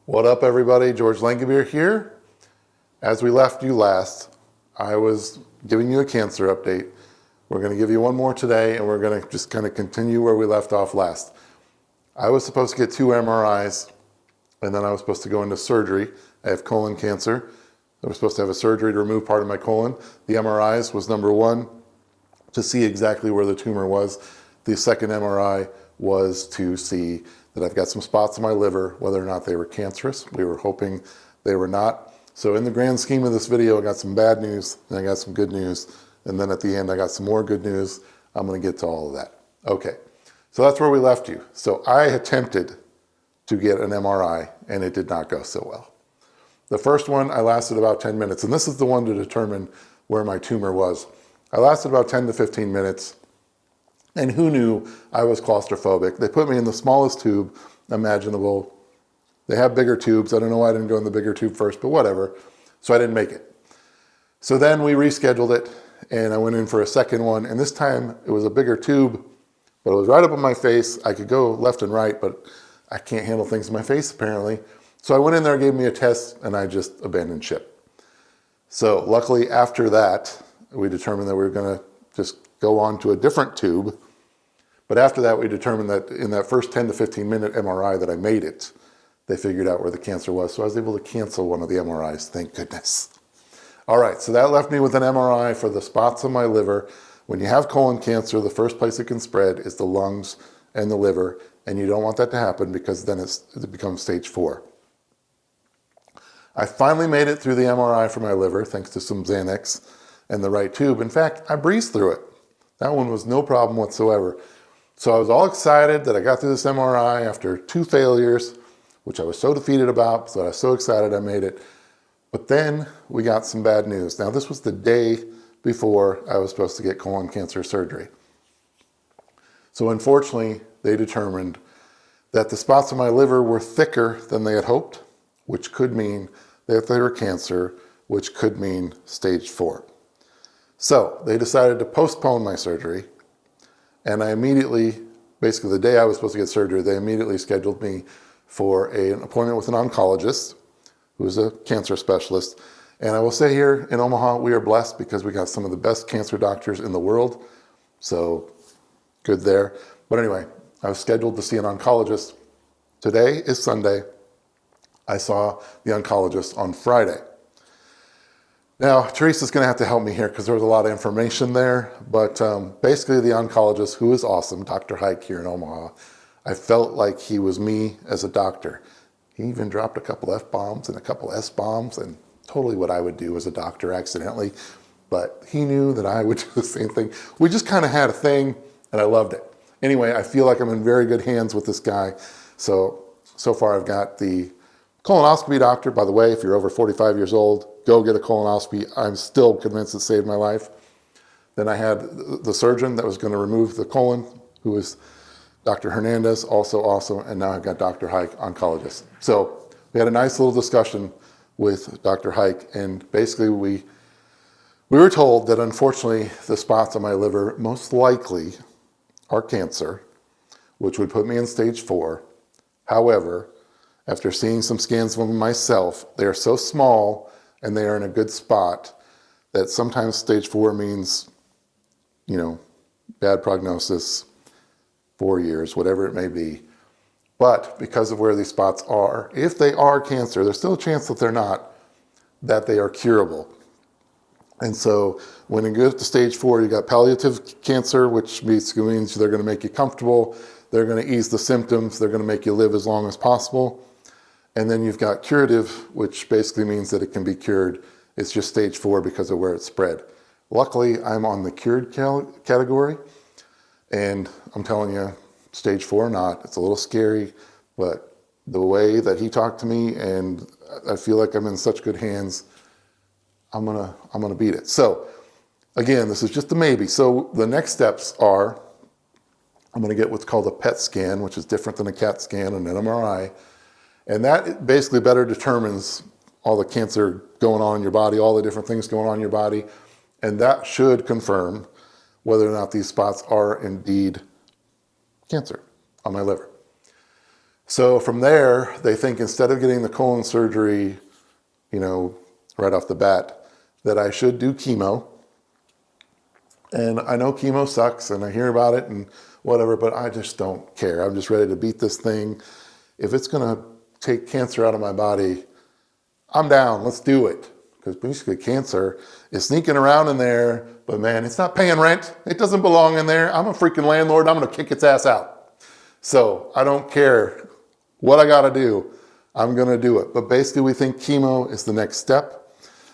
What up, everybody? George Langabeer here. As we left you last, I was giving you a cancer update. We're going to give you one more today, and we're going to just kind of continue where we left off last. I was supposed to get 2 MRIs, and then I was supposed to go into surgery. I have colon cancer. I was supposed to have a surgery to remove part of my colon. The MRIs was number 1, to see exactly where the tumor was. The second MRI was to see that I've got some spots in my liver, whether or not they were cancerous. We were hoping they were not. So in the grand scheme of this video, I got some bad news and I got some good news. And then at the end, I got some more good news. I'm going to get to all of that. Okay, so that's where we left you. So I attempted to get an MRI and it did not go so well. The first one, I lasted about 10 minutes. And this is the one to determine where my tumor was. I lasted about 10 to 15 minutes. And who knew I was claustrophobic? They put me in the smallest tube imaginable. They have bigger tubes. I don't know why I didn't go in the bigger tube first, but whatever. So I didn't make it. So then we rescheduled it, and I went in for a second one. And this time it was a bigger tube, but it was right up on my face. I could go left and right, but I can't handle things in my face apparently. So I went in there, gave me a test, and I just abandoned ship. So luckily after that, we determined that we were going to just go on to a different tube. But after that, we determined that in that first 10 to 15 minute MRI that I made it, they figured out where the cancer was. So I was able to cancel one of the MRIs, thank goodness. All right, so that left me with an MRI for the spots on my liver. When you have colon cancer, the first place it can spread is the lungs and the liver, and you don't want that to happen because then it becomes stage 4. I finally made it through the MRI for my liver, thanks to some Xanax and the right tube. In fact, I breezed through it. That one was no problem whatsoever. So I was all excited that I got through this MRI after 2 failures, which I was so defeated about, so I was so excited I made it. But then we got some bad news. Now this was the day before I was supposed to get colon cancer surgery. So unfortunately, they determined that the spots on my liver were thicker than they had hoped, which could mean that they were cancer, which could mean stage 4. So they decided to postpone my surgery, and I immediately, basically the day I was supposed to get surgery, they immediately scheduled me for an appointment with an oncologist who is a cancer specialist. And I will say here in Omaha, we are blessed because we got some of the best cancer doctors in the world. So good there. But anyway, I was scheduled to see an oncologist. Today is Sunday. I saw the oncologist on Friday. Now, Teresa's going to have to help me here because there was a lot of information there. But basically, the oncologist, who is awesome, Dr. Hike here in Omaha, I felt like he was me as a doctor. He even dropped a couple F-bombs and a couple S-bombs, and totally what I would do as a doctor accidentally. But he knew that I would do the same thing. We just kind of had a thing, and I loved it. Anyway, I feel like I'm in very good hands with this guy. So far I've got the colonoscopy doctor. By the way, if you're over 45 years old, go get a colonoscopy. I'm still convinced it saved my life. Then I had the surgeon that was going to remove the colon, who was Dr. Hernandez, also awesome. And now I've got Dr. Hike, oncologist. So we had a nice little discussion with Dr. Hike. And basically we were told that unfortunately the spots on my liver most likely are cancer, which would put me in stage 4. However, after seeing some scans of them myself, they are so small and they are in a good spot that sometimes stage 4 means, bad prognosis, 4 years, whatever it may be. But because of where these spots are, if they are cancer, there's still a chance that they're not, that they are curable. And so when you get to stage 4, you got palliative cancer, which means they're going to make you comfortable. They're going to ease the symptoms. They're going to make you live as long as possible. And then you've got curative, which basically means that it can be cured. It's just stage 4 because of where it's spread. Luckily, I'm on the cured category. And I'm telling you, stage 4 or not, it's a little scary. But the way that he talked to me, and I feel like I'm in such good hands, I'm gonna beat it. So again, this is just a maybe. So the next steps are, I'm gonna get what's called a PET scan, which is different than a CAT scan and an MRI. And that basically better determines all the cancer going on in your body, all the different things going on in your body. And that should confirm whether or not these spots are indeed cancer on my liver. So from there, they think instead of getting the colon surgery, right off the bat, that I should do chemo. And I know chemo sucks and I hear about it and whatever, but I just don't care. I'm just ready to beat this thing. If it's going to take cancer out of my body, I'm down. Let's do it. Because basically cancer is sneaking around in there, but man, it's not paying rent. It doesn't belong in there. I'm a freaking landlord. I'm going to kick its ass out. So I don't care what I got to do. I'm going to do it. But basically we think chemo is the next step.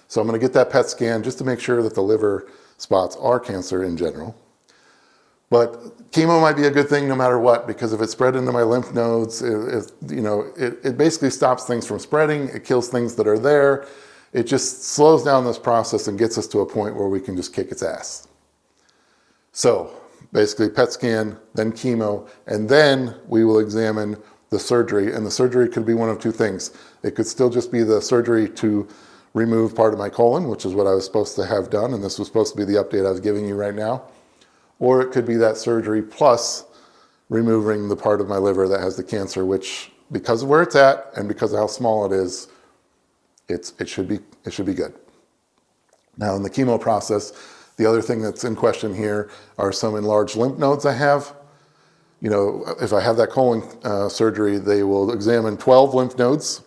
So I'm going to get that PET scan just to make sure that the liver spots are cancer in general. But chemo might be a good thing no matter what, because if it's spread into my lymph nodes, it basically stops things from spreading. It kills things that are there. It just slows down this process and gets us to a point where we can just kick its ass. So basically PET scan, then chemo, and then we will examine the surgery. And the surgery could be one of two things. It could still just be the surgery to remove part of my colon, which is what I was supposed to have done, and this was supposed to be the update I was giving you right now. Or it could be that surgery plus removing the part of my liver that has the cancer, which, because of where it's at and because of how small it is, it should be good. Now in the chemo process, the other thing that's in question here are some enlarged lymph nodes I have. If I have that colon surgery, they will examine 12 lymph nodes,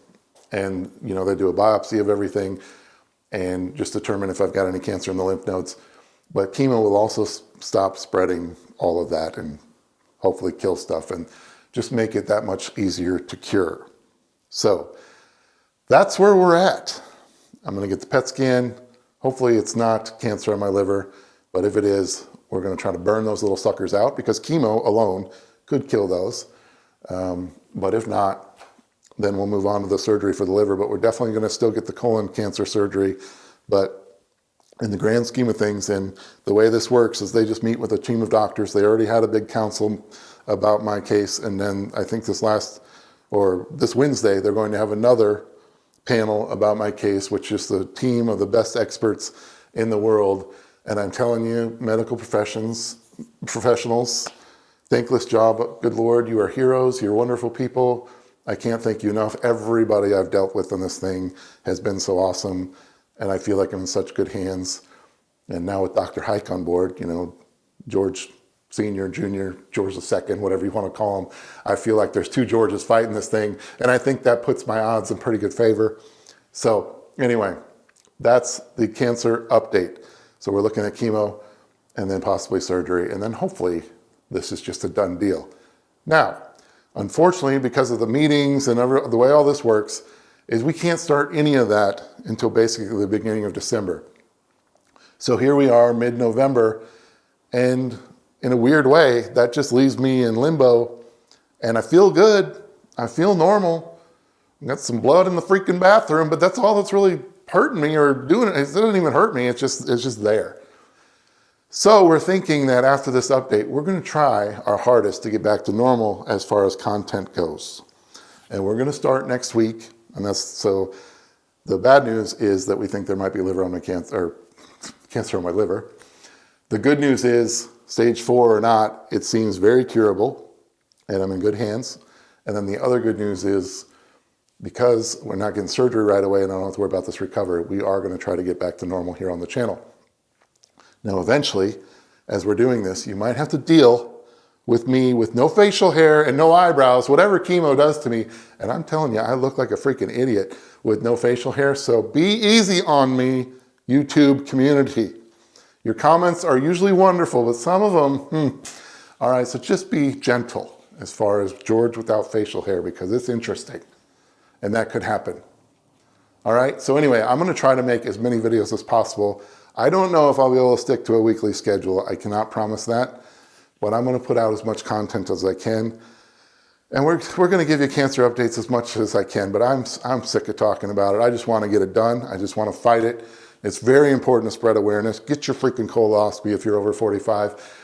and they do a biopsy of everything and just determine if I've got any cancer in the lymph nodes. But chemo will also stop spreading all of that and hopefully kill stuff and just make it that much easier to cure. So that's where we're at. I'm going to get the PET scan. Hopefully it's not cancer on my liver, but if it is, we're going to try to burn those little suckers out, because chemo alone could kill those. But if not, then we'll move on to the surgery for the liver. But we're definitely going to still get the colon cancer surgery. But in the grand scheme of things, and the way this works is they just meet with a team of doctors. They already had a big council about my case, and then I think this Wednesday, they're going to have another panel about my case, which is the team of the best experts in the world. And I'm telling you, medical professionals, thankless job. Good Lord, you are heroes. You're wonderful people. I can't thank you enough. Everybody I've dealt with on this thing has been so awesome. And I feel like I'm in such good hands. And now with Dr. Hike on board, George Sr., Jr., George II, whatever you want to call him, I feel like there's two Georges fighting this thing. And I think that puts my odds in pretty good favor. So anyway, that's the cancer update. So we're looking at chemo and then possibly surgery. And then hopefully this is just a done deal. Now, unfortunately, because of the meetings and the way all this works, is we can't start any of that until basically the beginning of December. So here we are, mid-November, and in a weird way, that just leaves me in limbo, and I feel good. I feel normal. I got some blood in the freaking bathroom, but that's all that's really hurting me or doing it. It doesn't even hurt me. It's just there. So we're thinking that after this update, we're going to try our hardest to get back to normal as far as content goes. And we're going to start next week. And so the bad news is that we think there might be cancer on my liver. The good news is, stage 4 or not, it seems very curable and I'm in good hands. And then the other good news is, because we're not getting surgery right away and I don't have to worry about this recovery, we are going to try to get back to normal here on the channel. Now, eventually, as we're doing this, you might have to deal with me with no facial hair and no eyebrows, whatever chemo does to me. And I'm telling you, I look like a freaking idiot with no facial hair. So be easy on me, YouTube community. Your comments are usually wonderful, but some of them, All right, so just be gentle as far as George without facial hair, because it's interesting and that could happen. All right, so anyway, I'm going to try to make as many videos as possible. I don't know if I'll be able to stick to a weekly schedule. I cannot promise that. But I'm going to put out as much content as I can. And we're going to give you cancer updates as much as I can, but I'm sick of talking about it. I just want to get it done. I just want to fight it. It's very important to spread awareness. Get your freaking colonoscopy if you're over 45.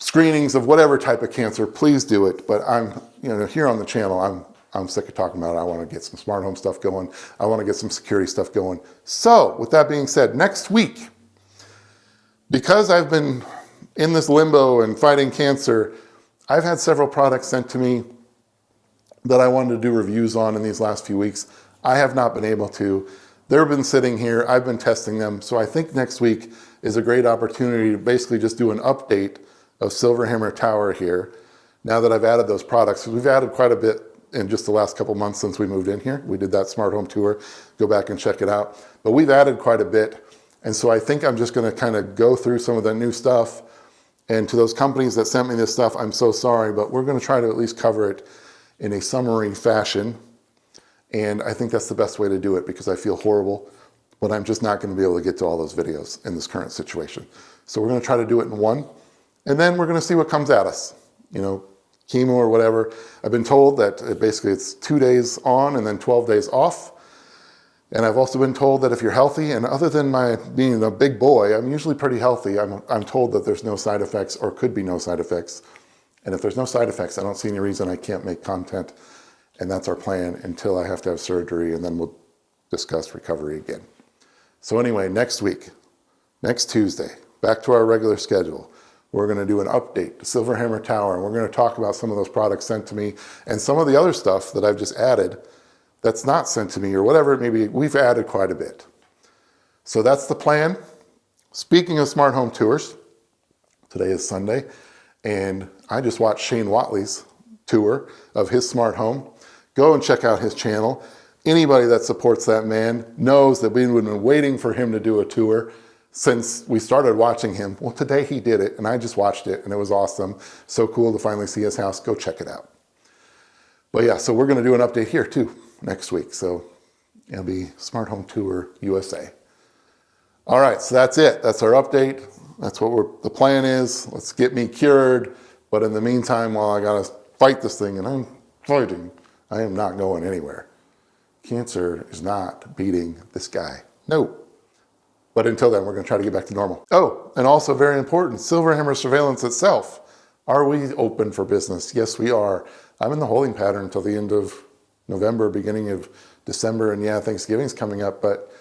Screenings of whatever type of cancer, please do it. But I'm, here on the channel, I'm sick of talking about it. I want to get some smart home stuff going. I want to get some security stuff going. So with that being said, next week, because I've been in this limbo and fighting cancer, I've had several products sent to me that I wanted to do reviews on in these last few weeks. I have not been able to. They've been sitting here, I've been testing them. So I think next week is a great opportunity to basically just do an update of SilverHammer Tower here. Now that I've added those products, we've added quite a bit in just the last couple months since we moved in here. We did that smart home tour, go back and check it out. But we've added quite a bit. And so I think I'm just gonna kind of go through some of the new stuff. And to those companies that sent me this stuff, I'm so sorry, but we're gonna try to at least cover it in a summary fashion. And I think that's the best way to do it because I feel horrible, but I'm just not gonna be able to get to all those videos in this current situation. So we're gonna try to do it in one, and then we're gonna see what comes at us. You know, chemo or whatever. I've been told that basically it's 2 days on and then 12 days off. And I've also been told that if you're healthy, and other than my being a big boy, I'm usually pretty healthy. I'm told that there's no side effects or could be no side effects. And if there's no side effects, I don't see any reason I can't make content. And that's our plan until I have to have surgery, and then we'll discuss recovery again. So anyway, next week, next Tuesday, back to our regular schedule. We're gonna do an update to SilverHammer Tower, and we're gonna talk about some of those products sent to me and some of the other stuff that I've just added that's not sent to me or whatever it may be. We've added quite a bit. So that's the plan. Speaking of smart home tours, today is Sunday, and I just watched Shane Whatley's tour of his smart home. Go and check out his channel. Anybody that supports that man knows that we've been waiting for him to do a tour since we started watching him. Well, today he did it, and I just watched it, and it was awesome. So cool to finally see his house. Go check it out. But yeah, so we're gonna do an update here too next week. So it'll be Smart Home Tour USA. All right, so that's it. That's our update. That's what the plan is. Let's get me cured. But in the meantime, while I gotta fight this thing, and I'm fighting, I am not going anywhere. Cancer is not beating this guy. No. But until then, we're gonna try to get back to normal. Oh, and also very important, SilverHammer surveillance itself. Are we open for business? Yes, we are. I'm in the holding pattern until the end of November, beginning of December, and yeah, Thanksgiving's coming up, but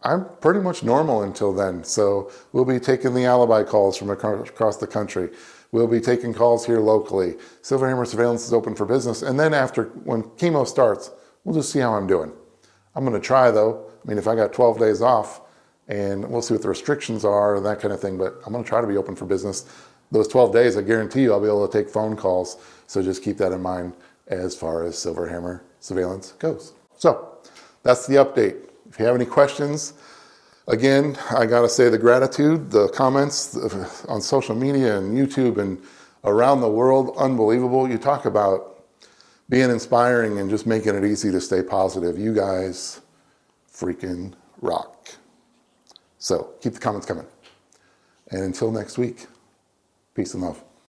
I'm pretty much normal until then. So we'll be taking the Alibi calls from across the country. We'll be taking calls here locally. SilverHammer surveillance is open for business. And then after, when chemo starts, we'll just see how I'm doing. I'm gonna try though. I mean, if I got 12 days off, and we'll see what the restrictions are and that kind of thing, but I'm gonna try to be open for business. Those 12 days, I guarantee you I'll be able to take phone calls. So just keep that in mind as far as SilverHammer surveillance goes. So that's the update. If you have any questions, again, I gotta say the gratitude, the comments on social media and YouTube and around the world, unbelievable. You talk about being inspiring and just making it easy to stay positive. You guys freaking rock. So keep the comments coming. And until next week, peace and love.